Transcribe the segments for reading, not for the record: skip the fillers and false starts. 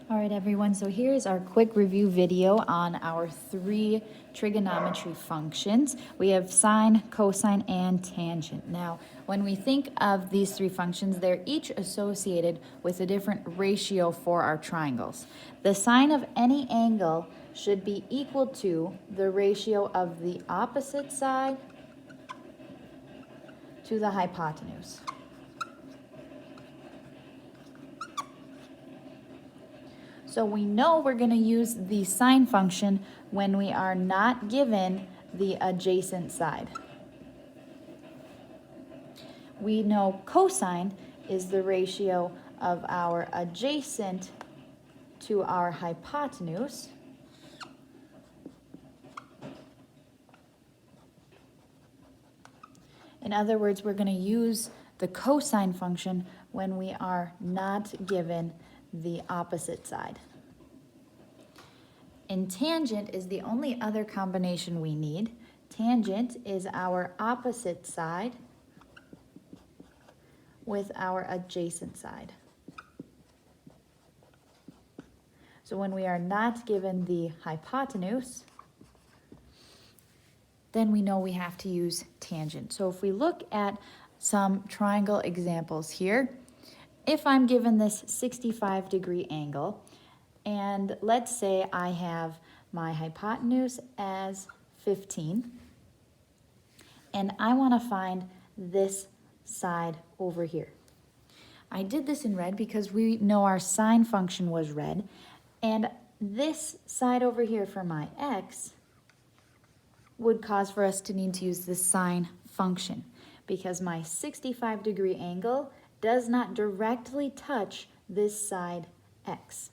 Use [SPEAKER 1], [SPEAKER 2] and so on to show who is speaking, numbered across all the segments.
[SPEAKER 1] All right, everyone, so here's our quick review video on our 3 trigonometry functions. We have sine, cosine, and tangent. Now, when we think of these 3 functions, they're each associated with a different ratio for our triangles. The sine of any angle should be equal to the ratio of the opposite side to the hypotenuse. So we know we're going to use the sine function when we are not given the adjacent side. We know cosine is the ratio of our adjacent to our hypotenuse. In other words, we're going to use the cosine function when we are not given the opposite side. And tangent is the only other combination we need. Tangent is our opposite side with our adjacent side. So when we are not given the hypotenuse, then we know we have to use tangent. So if we look at some triangle examples here, if I'm given this 65-degree angle, and let's say I have my hypotenuse as 15, and I want to find this side over here. I did this in red because we know our sine function was red, and this side over here for my x would cause for us to need to use the sine function because my 65-degree angle does not directly touch this side x.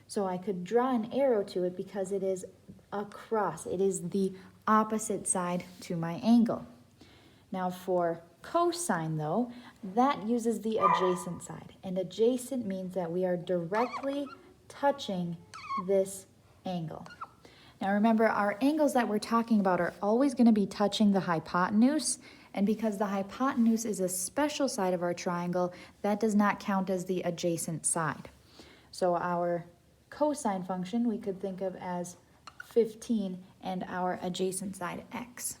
[SPEAKER 1] So I could draw an arrow to it because it is across. It is the opposite side to my angle. Now for cosine though, that uses the adjacent side. And adjacent means that we are directly touching this angle. Now remember, our angles that we're talking about are always going to be touching the hypotenuse. And because the hypotenuse is a special side of our triangle, that does not count as the adjacent side. So our cosine function we could think of as 15 and our adjacent side x.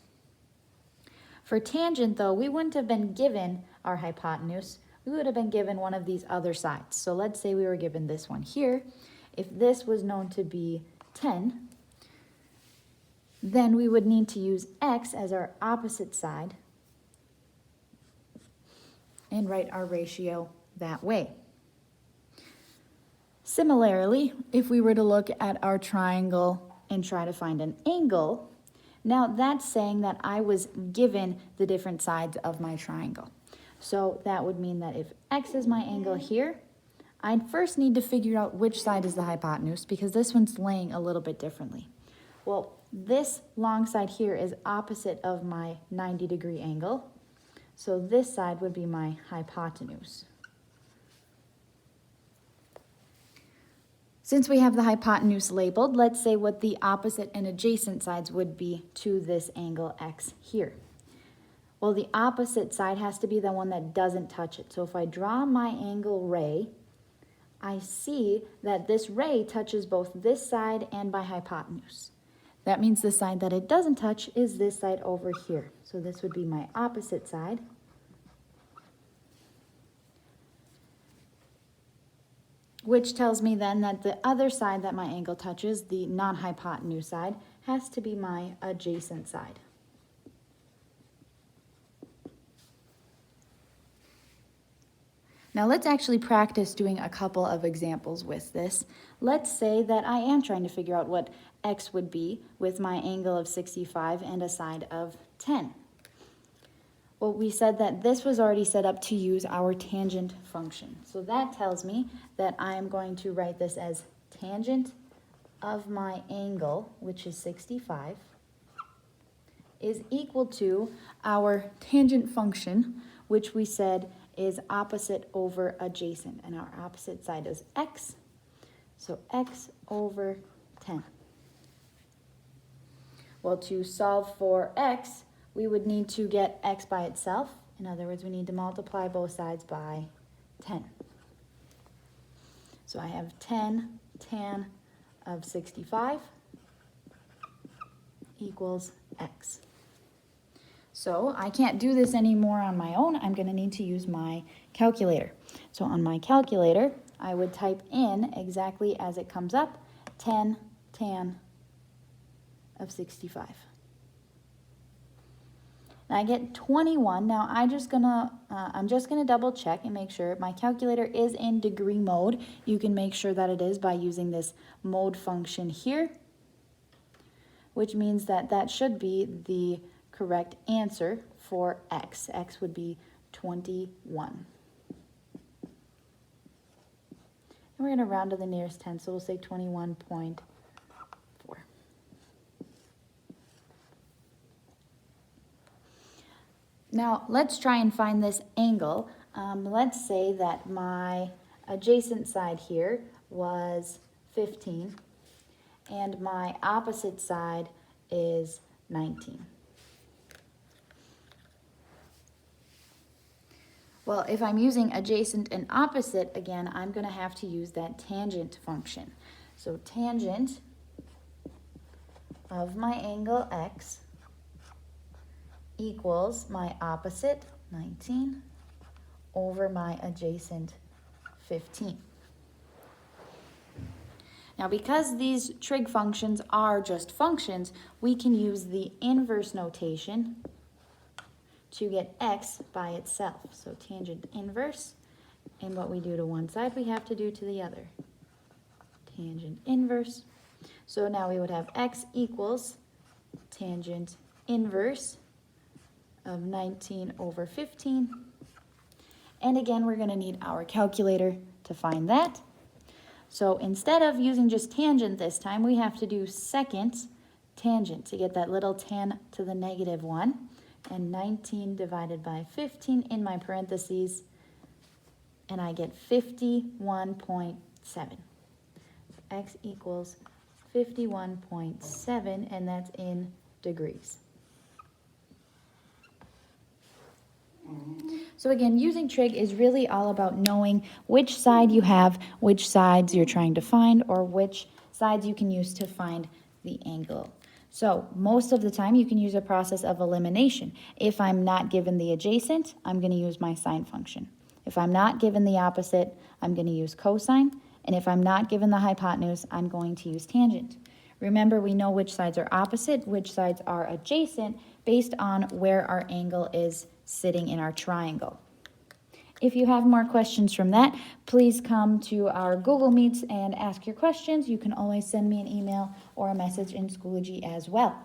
[SPEAKER 1] For tangent though, we wouldn't have been given our hypotenuse, we would have been given one of these other sides. So let's say we were given this one here. If this was known to be 10, then we would need to use x as our opposite side and write our ratio that way. Similarly, if we were to look at our triangle and try to find an angle, now that's saying that I was given the different sides of my triangle. So that would mean that if x is my angle here, I'd first need to figure out which side is the hypotenuse because this one's laying a little bit differently. Well, this long side here is opposite of my 90-degree angle. So this side would be my hypotenuse. Since we have the hypotenuse labeled, let's say what the opposite and adjacent sides would be to this angle x here. Well, the opposite side has to be the one that doesn't touch it. So if I draw my angle ray, I see that this ray touches both this side and my hypotenuse. That means the side that it doesn't touch is this side over here. So this would be my opposite side. Which tells me then that the other side that my angle touches, the non-hypotenuse side, has to be my adjacent side. Now let's actually practice doing a couple of examples with this. Let's say that I am trying to figure out what x would be with my angle of 65 and a side of 10. Well, we said that this was already set up to use our tangent function. So that tells me that I am going to write this as tangent of my angle, which is 65, is equal to our tangent function, which we said is opposite over adjacent. And our opposite side is x, so x over 10. Well, to solve for x, we would need to get x by itself. In other words, we need to multiply both sides by 10. So I have 10 tan of 65 equals x. So I can't do this anymore on my own. I'm going to need to use my calculator. So on my calculator, I would type in exactly as it comes up, 10 tan of 65. And I get 21. Now I'm just gonna double check and make sure my calculator is in degree mode. You can make sure that it is by using this mode function here, which means that that should be the correct answer for x. X would be 21. And we're going to round to the nearest 10, so we'll say 21.4. Now, let's try and find this angle. Let's say that my adjacent side here was 15, and my opposite side is 19. Well, if I'm using adjacent and opposite, again, I'm going to have to use that tangent function. So tangent of my angle x equals my opposite, 19, over my adjacent, 15. Now, because these trig functions are just functions, we can use the inverse notation to get x by itself. So tangent inverse, and what we do to one side, we have to do to the other. Tangent inverse. So now we would have x equals tangent inverse of 19 over 15. And again, we're going to need our calculator to find that. So instead of using just tangent this time, we have to do second tangent to get that little tan to the negative 1. And 19 divided by 15 in my parentheses, and I get 51.7. X equals 51.7, and that's in degrees. So again, using trig is really all about knowing which side you have, which sides you're trying to find, or which sides you can use to find the angle. So most of the time you can use a process of elimination. If I'm not given the adjacent, I'm going to use my sine function. If I'm not given the opposite, I'm going to use cosine. And if I'm not given the hypotenuse, I'm going to use tangent. Remember, we know which sides are opposite, which sides are adjacent, based on where our angle is sitting in our triangle. If you have more questions from that, please come to our Google Meets and ask your questions. You can always send me an email or a message in Schoology as well.